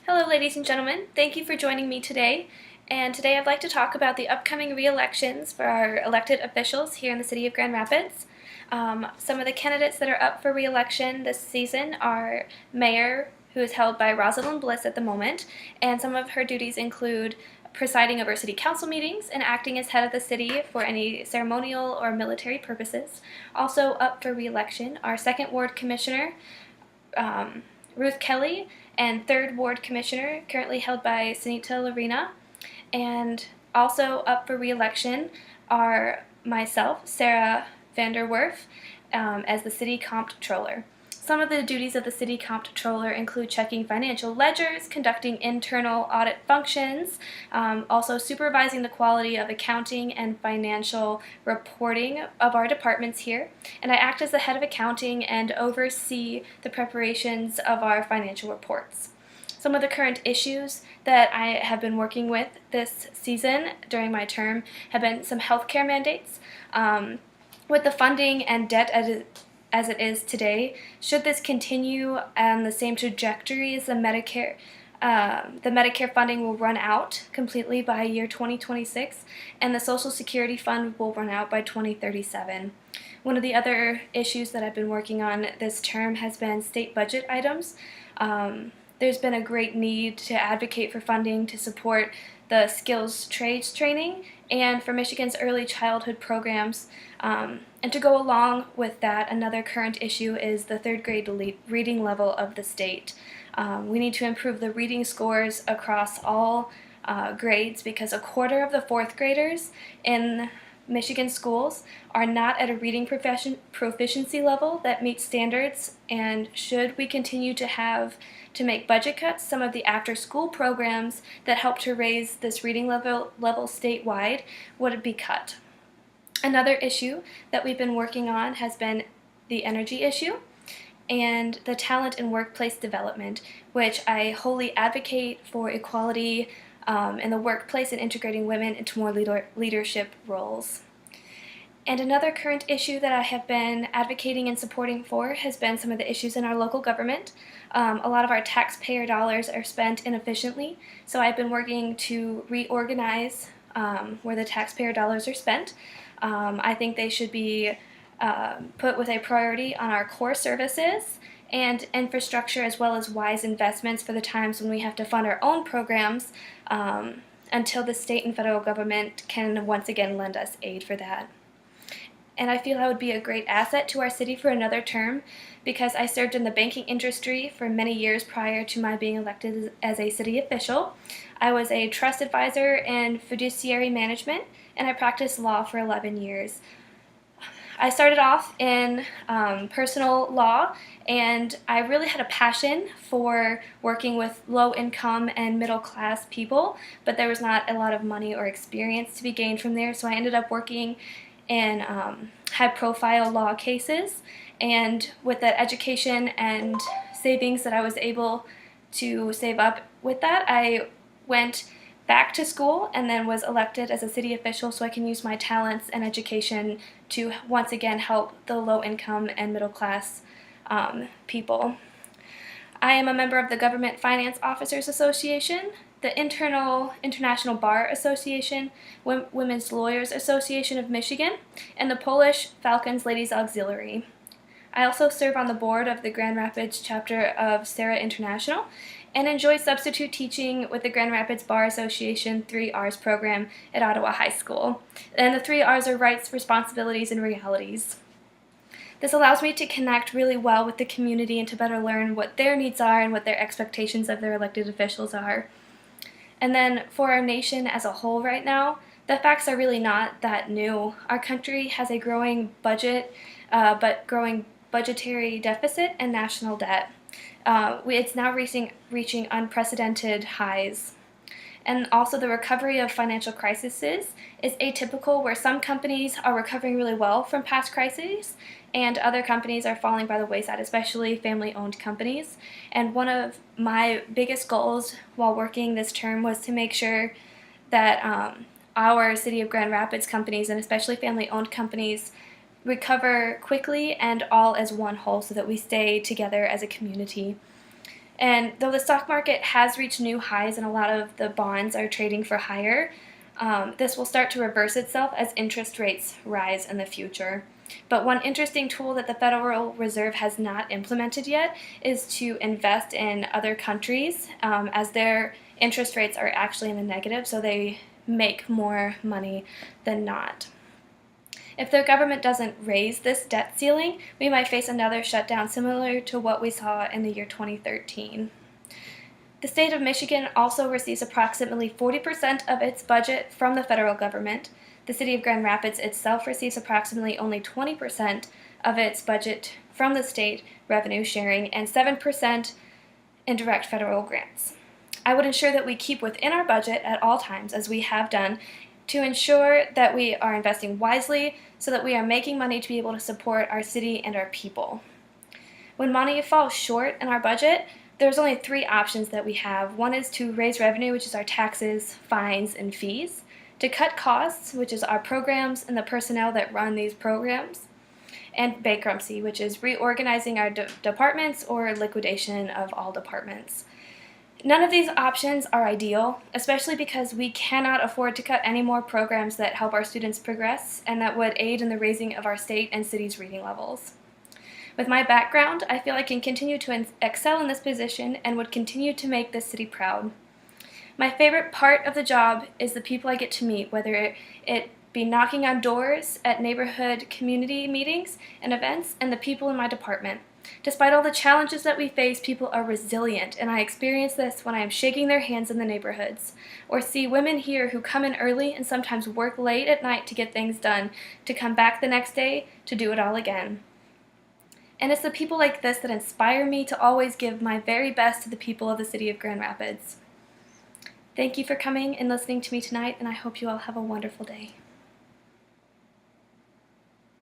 Hello ladies and gentlemen, thank you for joining me today. And today I'd like to talk about the upcoming re-elections for our elected officials here in the city of Grand Rapids. Some of the candidates that are up for re-election this season are Mayor, who is held by Rosalind Bliss at the moment, and some of her duties include presiding over city council meetings and acting as head of the city for any ceremonial or military purposes. Also up for re-election are 2nd Ward Commissioner Ruth Kelly and 3rd Ward Commissioner, currently held by Sunita Larina. And also up for re-election are myself, Sarah VanderWerff, as the City Comptroller. Some of the duties of the City Comptroller include checking financial ledgers, conducting internal audit functions, also supervising the quality of accounting and financial reporting of our departments here. And I act as the head of accounting and oversee the preparations of our financial reports. Some of the current issues that I have been working with this season during my term have been some healthcare mandates. With the funding and debt as it is today, should this continue on the same trajectory as the Medicare funding will run out completely by year 2026, and the Social Security fund will run out by 2037. One of the other issues that I've been working on this term has been state budget items. There's been a great need to advocate for funding to support the skills trades training and for Michigan's early childhood programs. And to go along with that, another current issue is the 3rd grade reading level of the state. We need to improve the reading scores across all grades because a quarter of the 4th graders in Michigan schools are not at a reading proficiency level that meets standards, and should we continue to make budget cuts, some of the after-school programs that help to raise this reading level statewide would be cut. Another issue that we've been working on has been the energy issue and the talent and workplace development, which I wholly advocate for equality in the workplace and integrating women into more leadership roles. And another current issue that I have been advocating and supporting for has been some of the issues in our local government. A lot of our taxpayer dollars are spent inefficiently, so I've been working to reorganize where the taxpayer dollars are spent. I think they should be put with a priority on our core services and infrastructure, as well as wise investments for the times when we have to fund our own programs until the state and federal government can once again lend us aid for that. And I feel I would be a great asset to our city for another term because I served in the banking industry for many years prior to my being elected as a city official. I was a trust advisor in fiduciary management, and I practiced law for 11 years. I started off in personal law, and I really had a passion for working with low-income and middle-class people, but there was not a lot of money or experience to be gained from there, so I ended up working in high-profile law cases, and with that education and savings that I was able to save up with that, I went back to school and then was elected as a city official so I can use my talents and education to once again help the low-income and middle-class people. I am a member of the Government Finance Officers Association, the International Bar Association, Women's Lawyers Association of Michigan, and the Polish Falcons Ladies Auxiliary. I also serve on the board of the Grand Rapids chapter of SARA International and enjoy substitute teaching with the Grand Rapids Bar Association 3 R's program at Ottawa High School. And the 3 R's are rights, responsibilities, and realities. This allows me to connect really well with the community and to better learn what their needs are and what their expectations of their elected officials are. And then for our nation as a whole right now, the facts are really not that new. Our country has a growing budget, but growing budgetary deficit and national debt. It's now reaching unprecedented highs. And also the recovery of financial crises is atypical, where some companies are recovering really well from past crises and other companies are falling by the wayside, especially family-owned companies. And one of my biggest goals while working this term was to make sure that our City of Grand Rapids companies, and especially family-owned companies, recover quickly and all as one whole so that we stay together as a community. And though the stock market has reached new highs and a lot of the bonds are trading for higher, this will start to reverse itself as interest rates rise in the future. But one interesting tool that the Federal Reserve has not implemented yet is to invest in other countries, as their interest rates are actually in the negative, so they make more money than not. If their government doesn't raise this debt ceiling, we might face another shutdown similar to what we saw in the year 2013. The state of Michigan also receives approximately 40% of its budget from the federal government. The city of Grand Rapids itself receives approximately only 20% of its budget from the state revenue sharing and 7% in direct federal grants. I would ensure that we keep within our budget at all times, as we have done, to ensure that we are investing wisely so that we are making money to be able to support our city and our people. When money falls short in our budget, there's only 3 options that we have. One is to raise revenue, which is our taxes, fines, and fees; to cut costs, which is our programs and the personnel that run these programs; and bankruptcy, which is reorganizing our departments or liquidation of all departments. None of these options are ideal, especially because we cannot afford to cut any more programs that help our students progress and that would aid in the raising of our state and city's reading levels. With my background, I feel I can continue to excel in this position and would continue to make this city proud. My favorite part of the job is the people I get to meet, whether it be knocking on doors at neighborhood community meetings and events, and the people in my department. Despite all the challenges that we face, people are resilient, and I experience this when I am shaking their hands in the neighborhoods, or see women here who come in early and sometimes work late at night to get things done, to come back the next day to do it all again. And it's the people like this that inspire me to always give my very best to the people of the city of Grand Rapids. Thank you for coming and listening to me tonight, and I hope you all have a wonderful day.